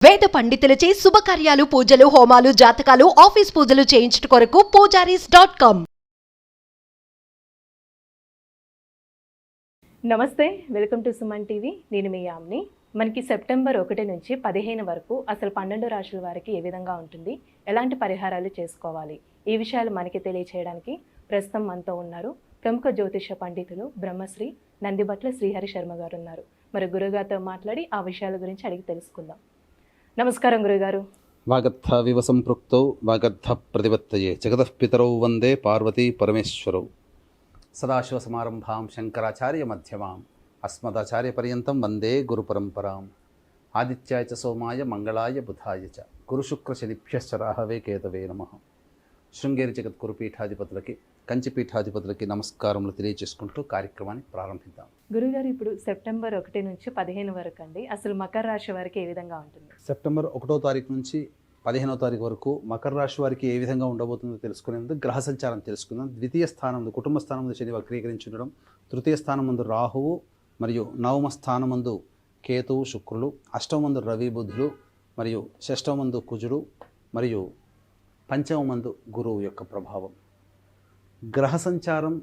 వేద పండితులచే శుభకార్యాలు పూజలు హోమాలు జాతకాలు ఆఫీస్ పూజలు చేయించుట కొరకు పూజారీస్.com. నమస్తే, వెల్కమ్ టు సుమన్ టీవీ. నేను మీ యామ్ని. మనకి సెప్టెంబర్ 1 నుంచి 15 వరకు అసలు 12 రాశుల వారికి ఏ విధంగా ఉంటుంది, ఎలాంటి పరిహారాలు చేసుకోవాలి, ఈ విషయాలు మనకి తెలియచేయడానికి ప్రస్తుతం మనతో ఉన్నారు ప్రముఖ జ్యోతిష పండితులు బ్రహ్మశ్రీ నందిబట్ల శ్రీహరి శర్మ గారు ఉన్నారు. మరి గురుగారితో మాట్లాడి ఆ విషయాల గురించి అడిగి తెలుసుకుందాం. నమస్కారం గురుగారు. వాగర్థ వివ సంపృక్తౌ వాగర్థ ప్రతిపత్తయే జగతః పితరౌ వందే పార్వతీ పరమేశ్వరౌ. సదాశివసమారంభాం శంకరాచార్య మధ్యమాం అస్మదాచార్య పర్యంతం వందే గురు పరంపరాం. ఆదిత్యాయ చ సోమాయ మంగళాయ బుధాయ చ గురుశుక్ర శనిభ్యశ్చ రాహవే కేతవే నమః. శృంగేరి జగద్గురు పీఠాధిపతులకి, కంచి పీఠాధిపతులకి నమస్కారములు తెలియజేసుకుంటూ కార్యక్రమాన్ని ప్రారంభిద్దాం. గురుగారు, ఇప్పుడు సెప్టెంబర్ 1 నుంచి 15 వరకు అండి, అసలు మకర రాశి వారికి ఏ విధంగా ఉంటుంది? సెప్టెంబర్ 1వ తారీఖు నుంచి 15వ తారీఖు వరకు మకర రాశి వారికి ఏ విధంగా ఉండబోతుందో తెలుసుకునేందుకు గ్రహ సంచారం తెలుసుకుందాం. ద్వితీయ స్థానం కుటుంబ స్థానం ముందు శని వక్రీకరించి ఉండడం, తృతీయ స్థానం ముందు రాహువు మరియు నవమ స్థానం ముందు కేతువు శుక్రులు, అష్టమ మందు రవి బుధులు మరియు షష్టమ మందు కుజుడు మరియు పంచమ మందు గురువు యొక్క ప్రభావం. గ్రహ సంచారం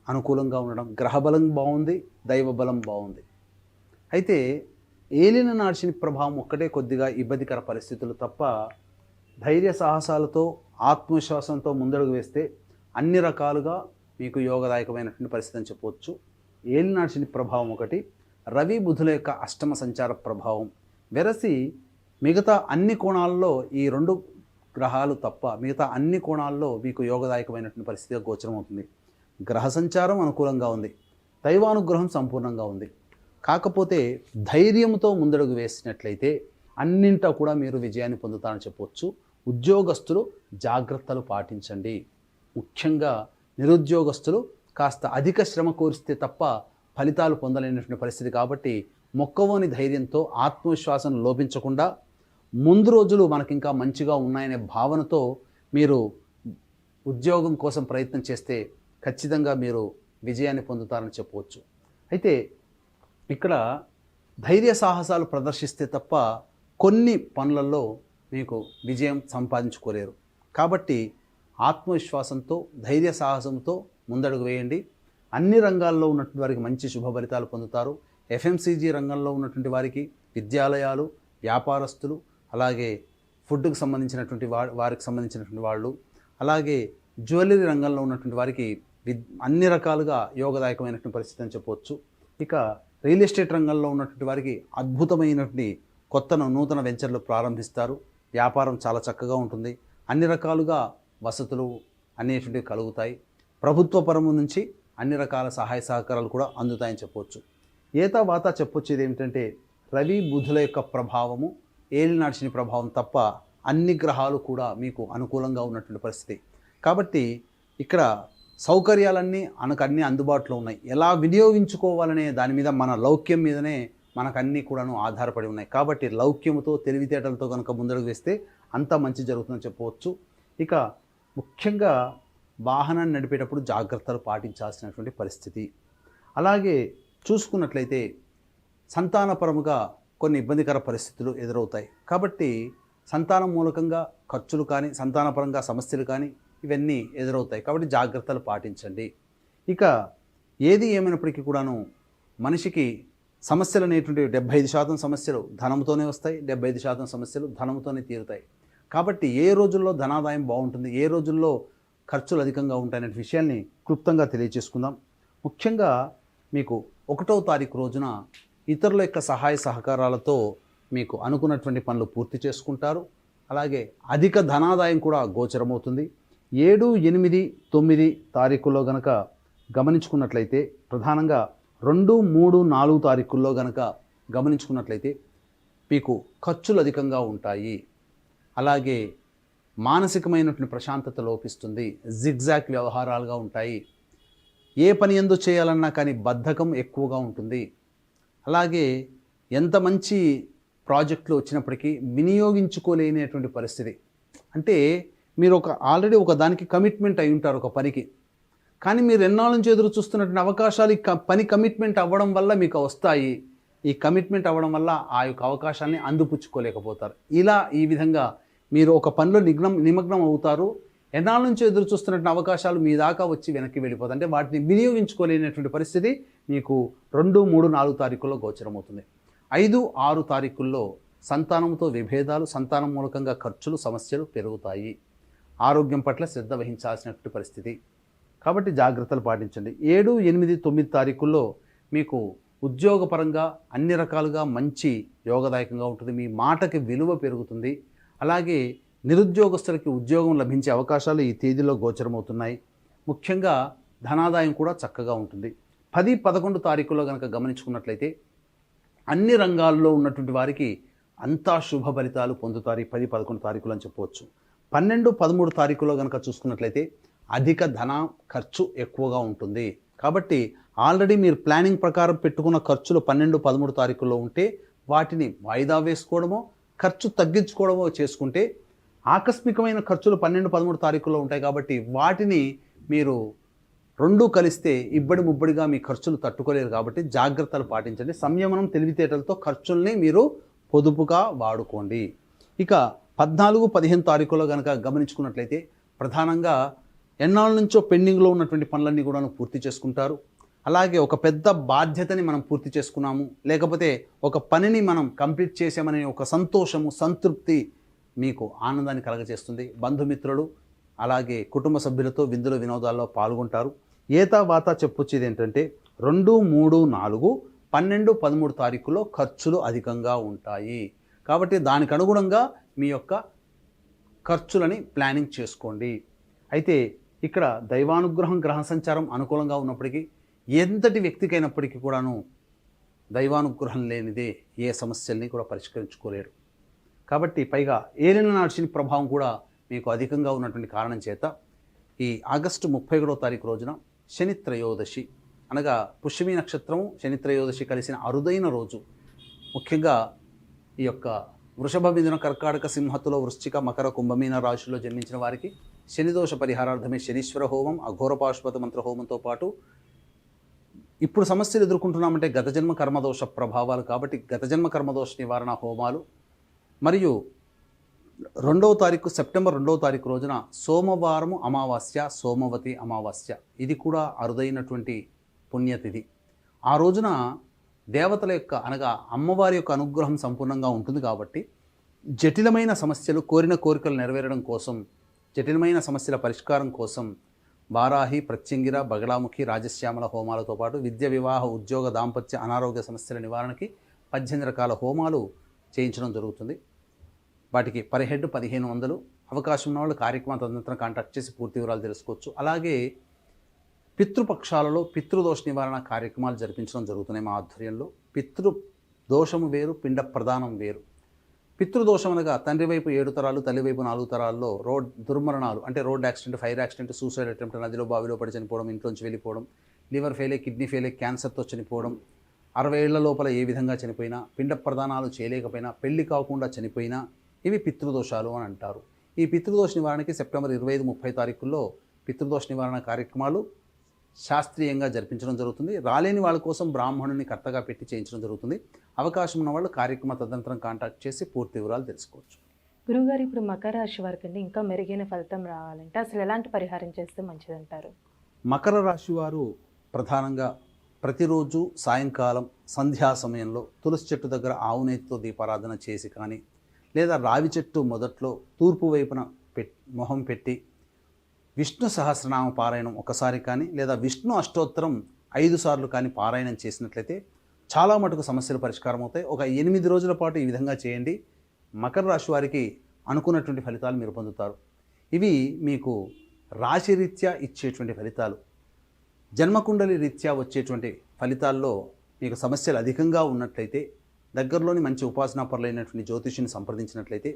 అనుకూలంగా ఉండడం, గ్రహబలం బాగుంది, దైవ బలం బాగుంది. అయితే ఏలిన నాడిచిన ప్రభావం ఒక్కటే కొద్దిగా ఇబ్బందికర పరిస్థితులు తప్ప ధైర్య సాహసాలతో ఆత్మవిశ్వాసంతో ముందడుగు వేస్తే అన్ని రకాలుగా మీకు యోగదాయకమైనటువంటి పరిస్థితి అని చెప్పవచ్చు. ఏలిన నాడిచిన ప్రభావం ఒకటి, రవి బుధుల యొక్క అష్టమ సంచార ప్రభావం వెరసి మిగతా అన్ని కోణాల్లో ఈ రెండు గ్రహాలు తప్ప మిగతా అన్ని కోణాల్లో మీకు యోగదాయకమైనటువంటి పరిస్థితిగా గోచరం అవుతుంది. గ్రహ సంచారం అనుకూలంగా ఉంది, దైవానుగ్రహం సంపూర్ణంగా ఉంది. కాకపోతే ధైర్యంతో ముందడుగు వేసినట్లయితే అన్నింటా కూడా మీరు విజయాన్ని పొందుతారని చెప్పవచ్చు. ఉద్యోగస్తులు జాగ్రత్తలు పాటించండి. ముఖ్యంగా నిరుద్యోగస్తులు కాస్త అధిక శ్రమ కోరిస్తే తప్ప ఫలితాలు పొందలేనటువంటి పరిస్థితి. కాబట్టి మొక్కవోని ధైర్యంతో ఆత్మవిశ్వాసం లోపించకుండా ముందు రోజులు మనకి ఇంకా మంచిగా ఉన్నాయనే భావనతో మీరు ఉద్యోగం కోసం ప్రయత్నం చేస్తే ఖచ్చితంగా మీరు విజయాన్ని పొందుతారని చెప్పవచ్చు. అయితే ఇక్కడ ధైర్య సాహసాలు ప్రదర్శిస్తే తప్ప కొన్ని పనులలో మీకు విజయం సంపాదించుకోలేరు. కాబట్టి ఆత్మవిశ్వాసంతో ధైర్య సాహసంతో ముందడుగు వేయండి. అన్ని రంగాల్లో ఉన్నటువంటి వారికి మంచి శుభ ఫలితాలు పొందుతారు. ఎఫ్ఎంసీజీ రంగంలో ఉన్నటువంటి వారికి, విద్యాలయాలు, వ్యాపారస్తులు, అలాగే ఫుడ్కి సంబంధించినటువంటి వారికి సంబంధించినటువంటి వాళ్ళు, అలాగే జ్యువెలరీ రంగంలో ఉన్నటువంటి వారికి అన్ని రకాలుగా యోగదాయకమైనటువంటి పరిస్థితి అని చెప్పవచ్చు. ఇక రియల్ ఎస్టేట్ రంగంలో ఉన్నటువంటి వారికి అద్భుతమైనటువంటి నూతన వెంచర్లు ప్రారంభిస్తారు. వ్యాపారం చాలా చక్కగా ఉంటుంది. అన్ని రకాలుగా వసతులు అనేటువంటివి కలుగుతాయి. ప్రభుత్వ పరము నుంచి అన్ని రకాల సహాయ సహకారాలు కూడా అందుతాయని చెప్పవచ్చు. ఏతావాత చెప్పొచ్చేది ఏమిటంటే రవి బుధుల యొక్క ప్రభావము, ఏలినాటి శని ప్రభావం తప్ప అన్ని గ్రహాలు కూడా మీకు అనుకూలంగా ఉన్నటువంటి పరిస్థితి. కాబట్టి ఇక్కడ సౌకర్యాలన్నీ అన్నీ అందుబాటులో ఉన్నాయి. ఎలా వినియోగించుకోవాలనే దాని మీద, మన లౌక్యం మీదనే మనకన్నీ కూడాను ఆధారపడి ఉన్నాయి. కాబట్టి లౌక్యముతో తెలివితేటలతో కనుక ముందడుగు వేస్తే అంత మంచి జరుగుతుందని చెప్పవచ్చు. ఇక ముఖ్యంగా వాహనాన్ని నడిపేటప్పుడు జాగ్రత్తలు పాటించాల్సినటువంటి పరిస్థితి. అలాగే చూసుకున్నట్లయితే సంతానపరముగా కొన్ని ఇబ్బందికర పరిస్థితులు ఎదురవుతాయి. కాబట్టి సంతానం మూలకంగా ఖర్చులు కానీ, సంతానపరంగా సమస్యలు కానీ ఇవన్నీ ఎదురవుతాయి. కాబట్టి జాగ్రత్తలు పాటించండి. ఇక ఏది ఏమైనప్పటికీ కూడాను మనిషికి సమస్యలు అనేటువంటి 75% సమస్యలు ధనంతోనే వస్తాయి, 75% సమస్యలు ధనంతోనే తీరుతాయి. కాబట్టి ఏ రోజుల్లో ధనాదాయం బాగుంటుంది, ఏ రోజుల్లో ఖర్చులు అధికంగా ఉంటాయనే విషయాన్ని క్లుప్తంగా తెలియజేసుకుందాం. ముఖ్యంగా మీకు 1వ తారీఖు రోజున ఇతరుల యొక్క సహాయ సహకారాలతో మీకు అనుకున్నటువంటి పనులు పూర్తి చేసుకుంటారు. అలాగే అధిక ధనాదాయం కూడా గోచరమవుతుంది. 7, 8, 9 తారీఖుల్లో గనక గమనించుకున్నట్లయితే, ప్రధానంగా 2, 3, 4 తారీఖుల్లో గనక గమనించుకున్నట్లయితే మీకు ఖర్చులు అధికంగా ఉంటాయి. అలాగే మానసికమైనటువంటి ప్రశాంతత లోపిస్తుంది. జిగ్జాగ్ వ్యవహారాలుగా ఉంటాయి. ఏ పని ఎందు చేయాలన్నా కానీ బద్ధకం ఎక్కువగా ఉంటుంది. అలాగే ఎంత మంచి ప్రాజెక్టులు వచ్చినప్పటికీ వినియోగించుకోలేనటువంటి పరిస్థితి. అంటే మీరు ఆల్రెడీ ఒక దానికి కమిట్మెంట్ అయి ఉంటారు, ఒక పనికి. కానీ మీరు ఎన్నాళ్ళ నుంచి ఎదురు చూస్తున్నటువంటి అవకాశాలు పని కమిట్మెంట్ అవ్వడం వల్ల మీకు వస్తాయి. ఈ కమిట్మెంట్ అవ్వడం వల్ల ఆ యొక్క అవకాశాన్ని అందిపుచ్చుకోలేకపోతారు. ఇలా ఈ విధంగా మీరు ఒక పనిలో నిమగ్నం అవుతారు. ఎన్నాళ్ళ నుంచి ఎదురు చూస్తున్నటువంటి అవకాశాలు మీ దాకా వచ్చి వెనక్కి వెళ్ళిపోతాయి. అంటే వాటిని వినియోగించుకోలేనటువంటి పరిస్థితి మీకు 2, 3, 4 తారీఖుల్లో గోచరమవుతుంది. 5, 6 తారీఖుల్లో సంతానంతో విభేదాలు, సంతానం మూలకంగా ఖర్చులు, సమస్యలు పెరుగుతాయి. ఆరోగ్యం పట్ల శ్రద్ధ వహించాల్సినటువంటి పరిస్థితి. కాబట్టి జాగ్రత్తలు పాటించండి. 7, 8, 9 తారీఖుల్లో మీకు ఉద్యోగపరంగా అన్ని రకాలుగా మంచి యోగదాయకంగా ఉంటుంది. మీ మాటకి విలువ పెరుగుతుంది. అలాగే నిరుద్యోగస్తులకి ఉద్యోగం లభించే అవకాశాలు ఈ తేదీలో గోచరమవుతున్నాయి. ముఖ్యంగా ధనాదాయం కూడా చక్కగా ఉంటుంది. 10, 11 తారీఖుల్లో కనుక గమనించుకున్నట్లయితే అన్ని రంగాల్లో ఉన్నటువంటి వారికి అంతా శుభ ఫలితాలు పొందుతారు. 10, 11 తారీఖులు అని చెప్పవచ్చు. 12, 13 తారీఖులో కనుక చూసుకున్నట్లయితే అధిక ధన ఖర్చు ఎక్కువగా ఉంటుంది. కాబట్టి ఆల్రెడీ మీరు ప్లానింగ్ ప్రకారం పెట్టుకున్న ఖర్చులు 12, 13 తారీఖుల్లో ఉంటే వాటిని వాయిదా వేసుకోవడమో ఖర్చు తగ్గించుకోవడమో చేసుకుంటే ఆకస్మికమైన ఖర్చులు 12, 13 తారీఖుల్లో ఉంటాయి. కాబట్టి వాటిని మీరు రెండూ కలిస్తే ఇబ్బడి ముబ్బడిగా మీ ఖర్చులు తట్టుకోలేరు. కాబట్టి జాగ్రత్తలు పాటించండి. సంయమనం, తెలివితేటలతో ఖర్చుల్ని మీరు పొదుపుగా వాడుకోండి. ఇక 14, 15 తారీఖుల్లో కనుక గమనించుకున్నట్లయితే ప్రధానంగా ఎన్నాళ్ళ నుంచో పెండింగ్లో ఉన్నటువంటి పనులన్నీ కూడా పూర్తి చేసుకుంటారు. అలాగే ఒక పెద్ద బాధ్యతని మనం పూర్తి చేసుకున్నాము, లేకపోతే ఒక పనిని మనం కంప్లీట్ చేసామనే ఒక సంతోషము, సంతృప్తి మీకు ఆనందాన్ని కలగజేస్తుంది. బంధుమిత్రులు అలాగే కుటుంబ సభ్యులతో విందుల వినోదాల్లో పాల్గొంటారు. ఏతా వాతా చెప్పొచ్చేది ఏంటంటే 2, 3, 4, 12, 13 తారీఖుల్లో ఖర్చులు అధికంగా ఉంటాయి. కాబట్టి దానికి అనుగుణంగా మీ యొక్క ఖర్చులని ప్లానింగ్ చేసుకోండి. అయితే ఇక్కడ దైవానుగ్రహం, గ్రహ సంచారం అనుకూలంగా ఉన్నప్పటికీ ఎంతటి వ్యక్తికైనప్పటికీ కూడాను దైవానుగ్రహం లేనిదే ఏ సమస్యల్ని కూడా పరిష్కరించుకోలేరు. కాబట్టి పైగా ఏలిన నాటి శని ప్రభావం కూడా మీకు అధికంగా ఉన్నటువంటి కారణం చేత ఈ ఆగస్టు 31వ తారీఖు రోజున శని త్రయోదశి, అనగా పుష్యమి నక్షత్రము శని త్రయోదశి కలిసిన అరుదైన రోజు. ముఖ్యంగా ఈ యొక్క వృషభ, మిథున, కర్కాటక, సింహతులో, వృశ్చిక, మకర, కుంభమీన రాశుల్లో జన్మించిన వారికి శనిదోష పరిహారార్థమే శనీశ్వర హోమం, అఘోర పాశుపత మంత్ర హోమంతో పాటు ఇప్పుడు సమస్యలు ఎదుర్కొంటున్నామంటే గత జన్మ కర్మదోష ప్రభావాలు. కాబట్టి గత జన్మ కర్మదోష నివారణ హోమాలు, మరియు 2వ తారీఖు సెప్టెంబర్ 2వ తారీఖు రోజున సోమవారము అమావాస్య, సోమవతి అమావాస్య. ఇది కూడా అరుదైనటువంటి పుణ్యతిథి. ఆ రోజున దేవతల యొక్క, అనగా అమ్మవారి యొక్క అనుగ్రహం సంపూర్ణంగా ఉంటుంది. కాబట్టి జటిలమైన సమస్యలు, కోరిన కోరికలు నెరవేరడం కోసం, జటిలమైన సమస్యల పరిష్కారం కోసం వారాహి, ప్రత్యంగిర, బగళాముఖి, రాజశ్యామల హోమాలతో పాటు విద్య, వివాహ, ఉద్యోగ, దాంపత్య, అనారోగ్య సమస్యల నివారణకి 18 రకాల హోమాలు చేయించడం జరుగుతుంది. వాటికి పర్ హెడ్ 1500. అవకాశం ఉన్న వాళ్ళు కార్యక్రమ తదనంతరం కాంటాక్ట్ చేసి పూర్తి వివరాలు తెలుసుకోవచ్చు. అలాగే పితృపక్షాలలో పితృదోష నివారణ కార్యక్రమాలు జరిపించడం జరుగుతున్నాయి మా ఆధ్వర్యంలో. పితృదోషము వేరు, పిండ ప్రదానం వేరు. పితృదోషం అనగా తండ్రి వైపు 7 తరాలు, తల్లి వైపు 4 తరాల్లో రోడ్ దుర్మరణాలు, అంటే road accident, fire accident, suicide attempt, నదిలో బావిలో పడి చనిపోవడం, ఇంట్లోంచి వెళ్ళిపోవడం, లివర్ ఫెయిలే, కిడ్నీ ఫెయిలే, క్యాన్సర్తో చనిపోవడం, 60 ఏళ్ల లోపల ఏ విధంగా చనిపోయినా, పిండ ప్రదానాలు చేయలేకపోయినా, పెళ్లి కాకుండా చనిపోయినా, ఇవి పితృదోషాలు అని అంటారు. ఈ పితృదోష నివారణకి సెప్టెంబర్ 25, 30 తారీఖుల్లో పితృదోష నివారణ కార్యక్రమాలు శాస్త్రీయంగా జరిపించడం జరుగుతుంది. రాలేని వాళ్ళ కోసం బ్రాహ్మణుని కర్తగా పెట్టి చేయించడం జరుగుతుంది. అవకాశం ఉన్న వాళ్ళు కార్యక్రమ తదనంతరం కాంటాక్ట్ చేసి పూర్తి వివరాలు తెలుసుకోవచ్చు. గురువుగారు, ఇప్పుడు మకర రాశి వారికి ఇంకా మెరుగైన ఫలితం రావాలంటే అసలు ఎలాంటి పరిహారం చేస్తే మంచిదంటారు? మకర రాశి వారు ప్రధానంగా ప్రతిరోజు సాయంకాలం సంధ్యా సమయంలో తులసి చెట్టు దగ్గర ఆవు నేతితో దీపారాధన చేసి కానీ, లేదా రావి చెట్టు మొదట్లో తూర్పు వైపున మొహం పెట్టి విష్ణు సహస్రనామ పారాయణం ఒకసారి కానీ, లేదా విష్ణు అష్టోత్తరం 5 సార్లు కానీ పారాయణం చేసినట్లయితే చాలా మటుకు సమస్యలు పరిష్కారం అవుతాయి. ఒక 8 రోజుల పాటు ఈ విధంగా చేయండి. మకర రాశి వారికి అనుకున్నటువంటి ఫలితాలు మీరు పొందుతారు. ఇవి మీకు రాశిరీత్యా ఇచ్చేటువంటి ఫలితాలు. జన్మకుండలి రీత్యా వచ్చేటువంటి ఫలితాల్లో మీకు సమస్యలు అధికంగా ఉన్నట్లయితే దగ్గరలోని మంచి ఉపాసనాపరులైనటువంటి జ్యోతిష్యుని సంప్రదించినట్లయితే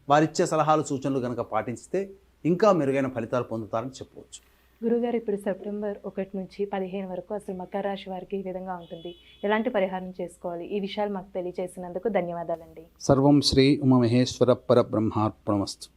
వారిచ్చే సలహాలు, సూచనలు కనుక పాటించితే ఇంకా మెరుగైన ఫలితాలు పొందుతారని చెప్పవచ్చు. గురుగారు, ఇప్పుడు సెప్టెంబర్ 1 నుంచి 15 వరకు అసలు మకర రాశి వారికి ఈ విధంగా ఉంటుంది. ఎలాంటి పరిహారం చేసుకోవాలి? ఈ విషయాలు మాకు తెలియజేసినందుకు ధన్యవాదాలండి. సర్వం శ్రీ ఉమామహేశ్వర పరబ్రహ్మార్పణమస్తు.